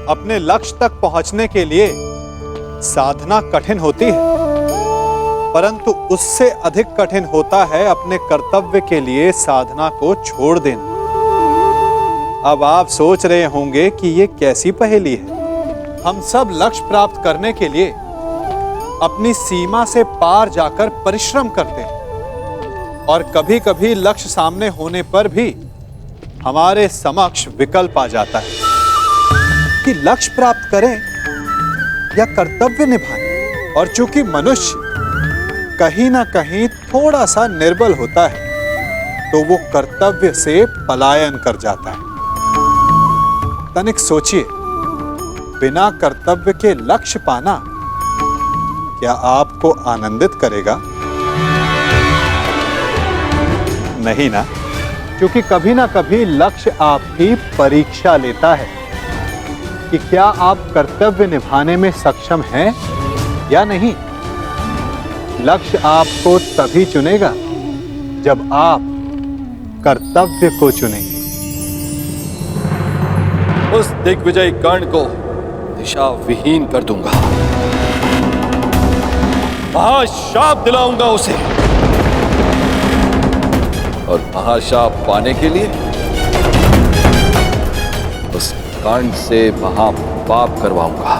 अपने लक्ष्य तक पहुंचने के लिए साधना कठिन होती है, परंतु उससे अधिक कठिन होता है अपने कर्तव्य के लिए साधना को छोड़ देना। अब आप सोच रहे होंगे कि ये कैसी पहेली है। हम सब लक्ष्य प्राप्त करने के लिए अपनी सीमा से पार जाकर परिश्रम करते हैं, और कभी-कभी लक्ष्य सामने होने पर भी हमारे समक्ष विकल्प आ जाता है कि लक्ष्य प्राप्त करें या कर्तव्य निभाएं। और चूंकि मनुष्य कहीं ना कहीं थोड़ा सा निर्बल होता है, तो वो कर्तव्य से पलायन कर जाता है। तनिक सोचिए, बिना कर्तव्य के लक्ष्य पाना क्या आपको आनंदित करेगा? नहीं ना, क्योंकि कभी ना कभी लक्ष्य आपकी परीक्षा लेता है कि क्या आप कर्तव्य निभाने में सक्षम हैं या नहीं। लक्ष्य आपको तभी चुनेगा जब आप कर्तव्य को चुनेंगे। उस दिग्विजय कर्ण को दिशा विहीन कर दूंगा, महाशाप दिलाऊंगा उसे, और महाशाप पाने के लिए उस कर्ण से महापाप करवाऊंगा।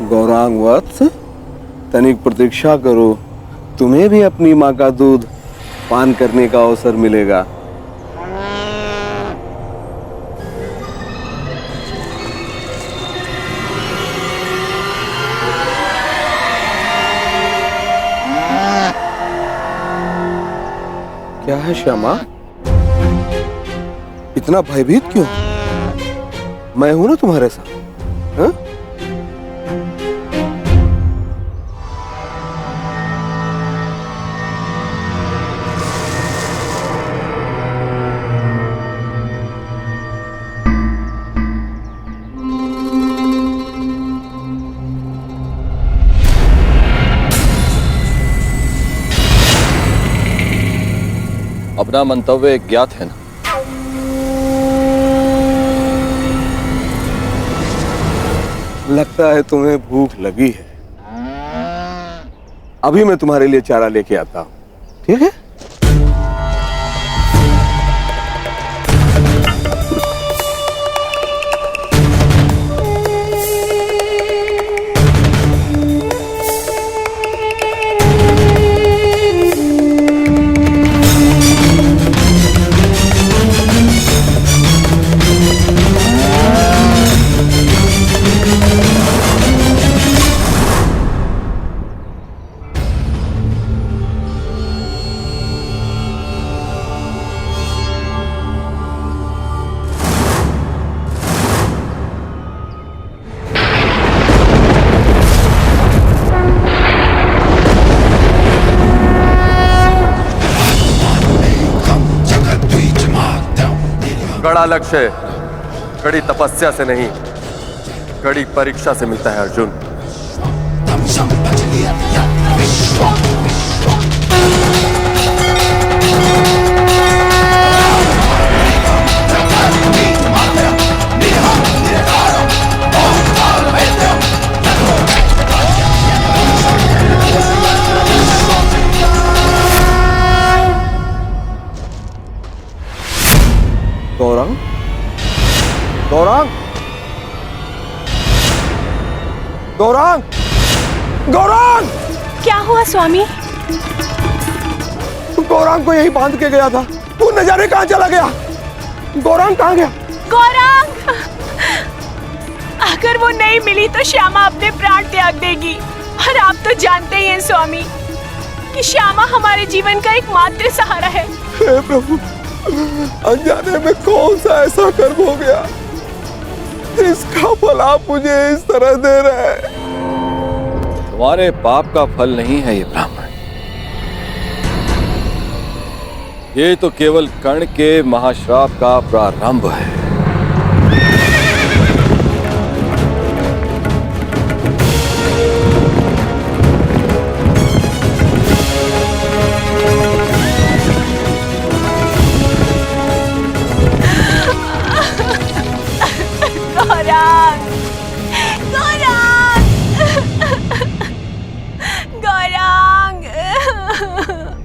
गौरांग वत्स, तनिक प्रतीक्षा करो, तुम्हें भी अपनी माँ का दूध पान करने का अवसर मिलेगा। क्या है श्यामा, इतना भयभीत क्यों? मैं हूं ना तुम्हारे साथ। हाँ? अपना मंतव्य ज्ञात है ना? लगता है तुम्हें भूख लगी है। अभी मैं तुम्हारे लिए चारा लेके आता हूं, ठीक है? बड़ा लक्ष्य कड़ी तपस्या से नहीं, कड़ी परीक्षा से मिलता है अर्जुन। स्वामी। गौरांग को यही बांध के गया था, वो न जाने कहाँ चला गया। गौरांग कहाँ गया? गौरांग, अगर वो नहीं मिली तो श्यामा अपने प्राण त्याग देगी। और आप तो जानते ही हैं स्वामी कि श्यामा हमारे जीवन का एकमात्र सहारा है। हे प्रभु, अनजाने में कौन सा ऐसा कर्म हो गया जिसका फल आप मुझे इस तरह दे रहे हैं? तुम्हारे पाप का फल नहीं है ये ब्राह्मण, ये तो केवल कर्ण के महाश्राप का प्रारंभ है।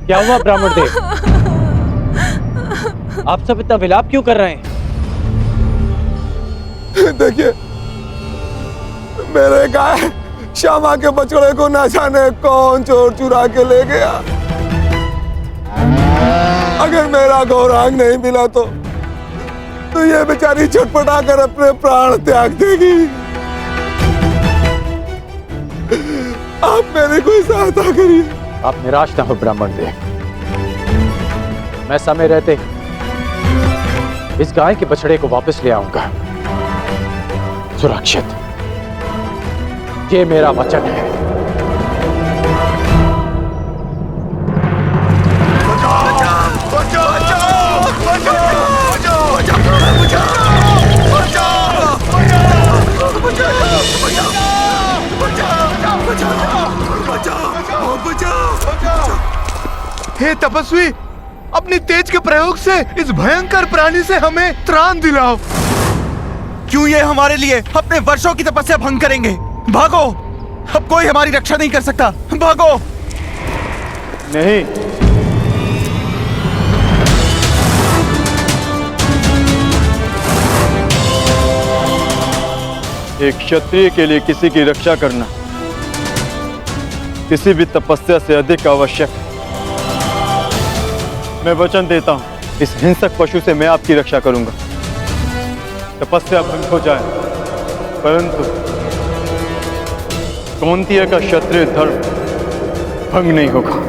क्या हुआ ब्राह्मण देव? आप सब इतना विलाप क्यों कर रहे हैं? देखिए, मेरे गाय श्यामा के बछड़े को न जाने कौन चोर चुरा के ले गया। अगर मेरा गौरांग नहीं मिला तो ये बेचारी छटपटा कर अपने प्राण त्याग देगी। आप मेरी कोई सहायता करिए। आप निराश ना हो ब्राह्मण देव, मैं समय रहते इस गाय के बछड़े को वापस ले आऊंगा सुरक्षित। ये मेरा वचन है। हे तपस्वी, अपनी तेज के प्रयोग से इस भयंकर प्राणी से हमें त्राण दिलाओ। क्यों ये हमारे लिए अपने वर्षों की तपस्या भंग करेंगे? भागो, अब कोई हमारी रक्षा नहीं कर सकता। भागो। नहीं, एक क्षत्रिय के लिए किसी की रक्षा करना किसी भी तपस्या से अधिक आवश्यक है। मैं वचन देता हूं, इस हिंसक पशु से मैं आपकी रक्षा करूंगा। तपस्या भंग हो जाए परंतु कौंतिय का क्षत्रिय धर्म भंग नहीं होगा।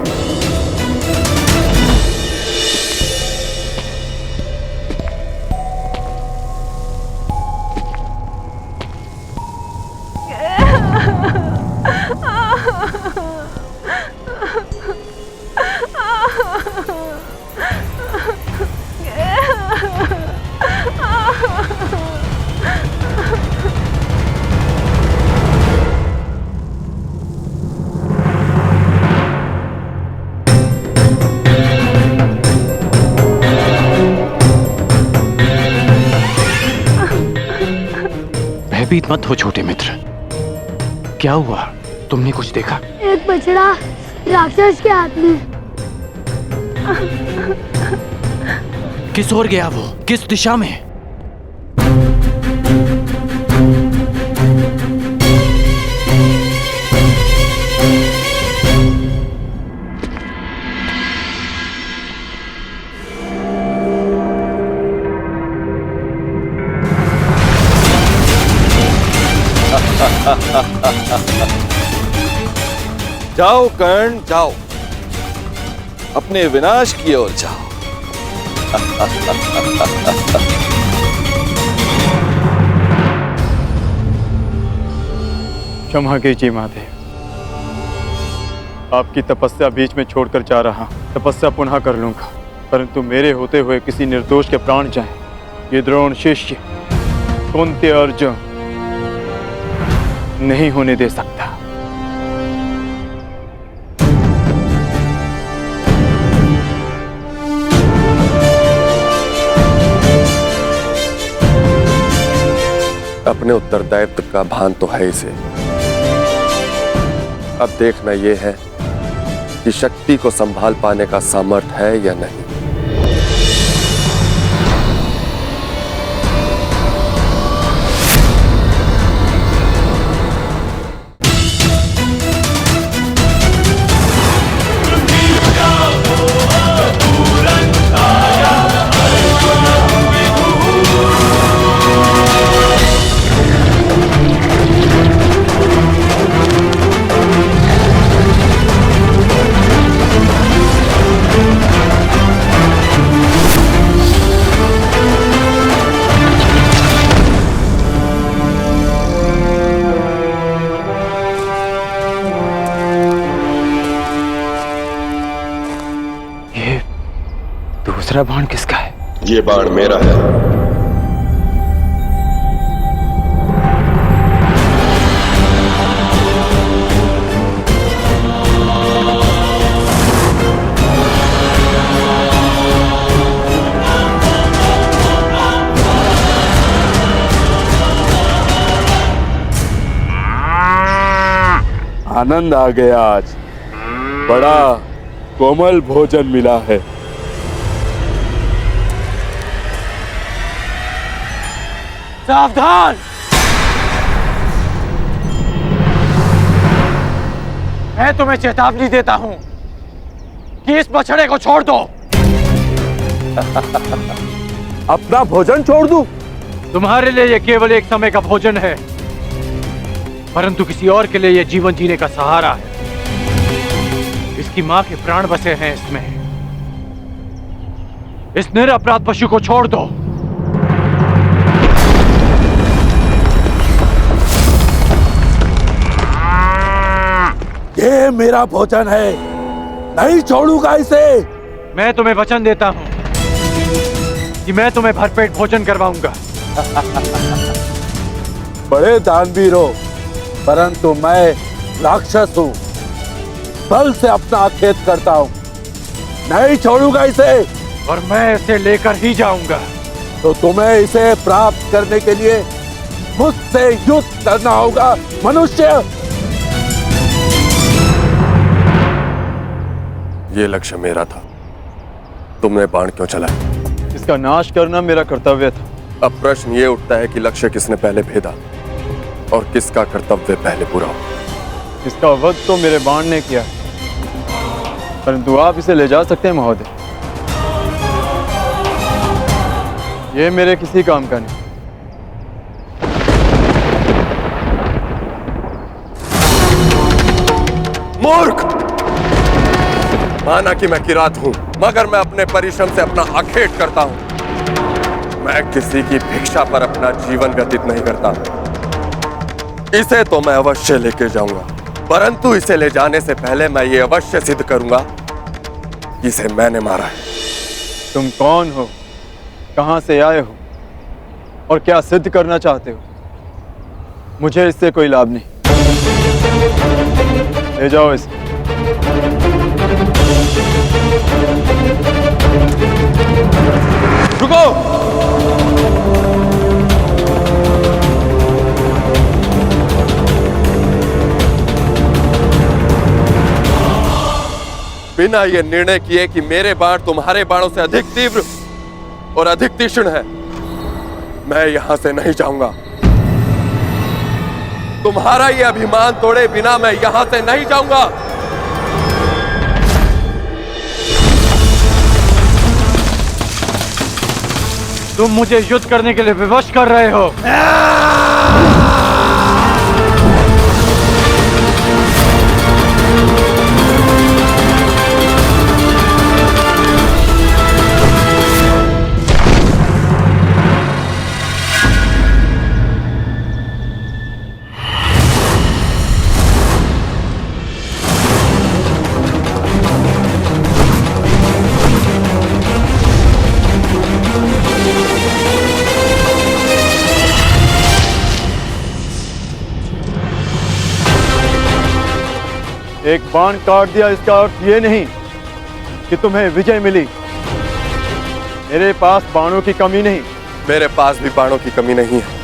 भयभीत मत हो छोटे मित्र। क्या हुआ? तुमने कुछ देखा? एक बछड़ा राक्षस के हाथ में। किस ओर गया वो? किस दिशा में? जाओ कर्ण, जाओ, अपने विनाश की ओर जाओ। क्षमा कीजिए महादेव, आपकी तपस्या बीच में छोड़कर जा रहा। तपस्या पुनः कर लूंगा, परंतु मेरे होते हुए किसी निर्दोष के प्राण जाएं, ये द्रोण शिष्य कुंती अर्जुन नहीं होने दे सकता। अपने उत्तरदायित्व का भान तो है इसे। अब देखना यह है कि शक्ति को संभाल पाने का सामर्थ्य है या नहीं। दूसरा बाण किसका है? ये बाण मेरा है। आनंद आ गया आज। बड़ा कोमल भोजन मिला है। सावधान! मैं तुम्हें चेतावनी देता हूं कि इस बछड़े को छोड़ दो। अपना भोजन छोड़ दूं? तुम्हारे लिए यह केवल एक समय का भोजन है, परंतु किसी और के लिए यह जीवन जीने का सहारा है। इसकी मां के प्राण बसे हैं इसमें। इस निरपराध पशु को छोड़ दो। ये मेरा भोजन है, नहीं छोड़ूंगा इसे। मैं तुम्हें वचन देता हूं कि मैं तुम्हें भरपेट भोजन करवाऊंगा। बड़े दानवीर हो, परंतु मैं राक्षस हूं। बल से अपना खेत करता हूं, नहीं छोड़ूंगा इसे। और मैं इसे लेकर ही जाऊंगा। तो तुम्हें इसे प्राप्त करने के लिए मुझसे युद्ध करना होगा, मनुष्य। ये लक्ष्य मेरा था, तुमने बाण क्यों चलाया? इसका नाश करना मेरा कर्तव्य था। अब प्रश्न ये उठता है कि लक्ष्य किसने पहले भेदा और किसका कर्तव्य पहले पूरा हो। इसका वध तो मेरे बाण ने किया, परंतु आप इसे ले जा सकते हैं महोदय। ये मेरे किसी काम का नहीं। मूर्ख! माना कि मैं किरात हूं, मगर मैं अपने परिश्रम से अपना अखेट करता हूं। मैं किसी की भिक्षा पर अपना जीवन व्यतीत नहीं करता। इसे तो मैं अवश्य लेके जाऊंगा, परंतु इसे ले जाने से पहले मैं ये अवश्य सिद्ध करूंगा कि इसे मैंने मारा है। तुम कौन हो, कहां से आए हो और क्या सिद्ध करना चाहते हो? मुझे इससे कोई लाभ नहीं। ले जाओ इसे। रुको! बिना ये निर्णय किए कि मेरे बाण तुम्हारे बाणों से अधिक तीव्र और अधिक तीक्ष्ण है, मैं यहां से नहीं जाऊंगा। तुम्हारा ये अभिमान तोड़े बिना मैं यहां से नहीं जाऊंगा। तुम मुझे युद्ध करने के लिए विवश कर रहे हो। एक बाण काट दिया, इसका अर्थ ये नहीं कि तुम्हें विजय मिली। मेरे पास बाणों की कमी नहीं। मेरे पास भी बाणों की कमी नहीं है।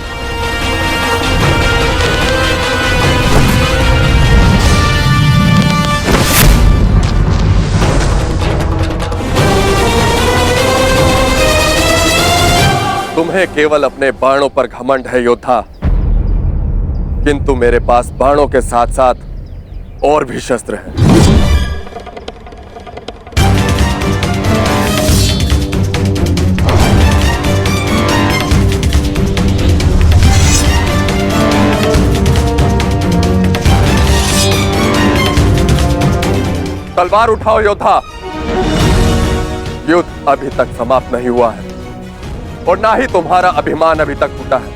तुम्हें केवल अपने बाणों पर घमंड है योद्धा, किंतु मेरे पास बाणों के साथ साथ और भी शस्त्र हैं। तलवार उठाओ योद्धा। युद्ध अभी तक समाप्त नहीं हुआ है और ना ही तुम्हारा अभिमान अभी तक टूटा है।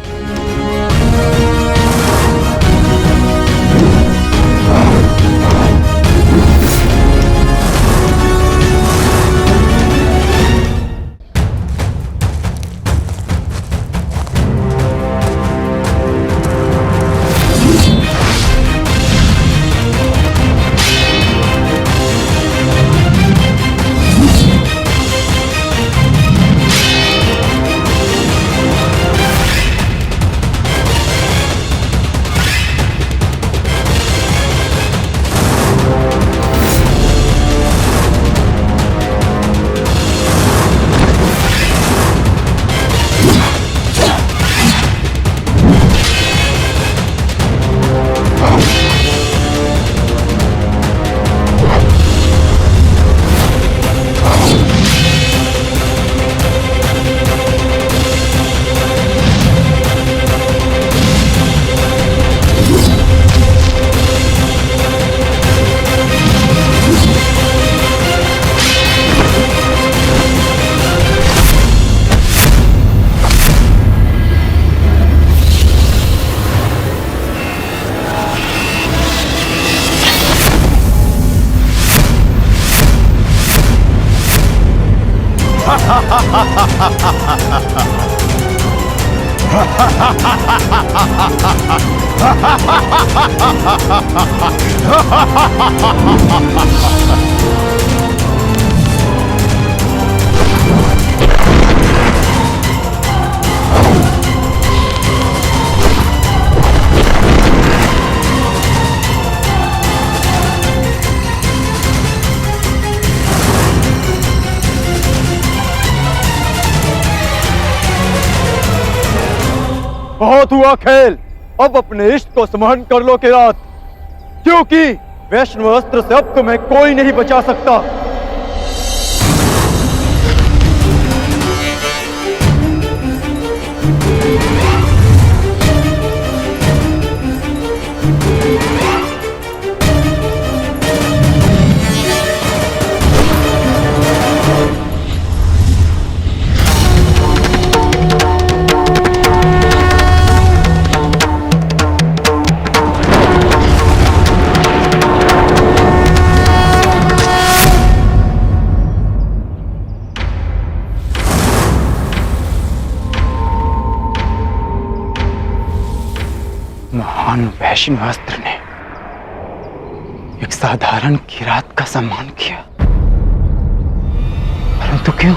बहुत हुआ खेल, अब अपने इष्ट को स्मरण कर लो किरात, क्योंकि वैष्णव अस्त्र से अब तुम्हें कोई नहीं बचा सकता। महान वैष्णव अस्त्र ने एक साधारण किरात का सम्मान किया, परंतु क्यों?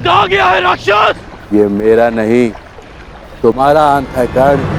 आ गया है राक्षस। ये मेरा नहीं तुम्हारा अंत है कर्ण।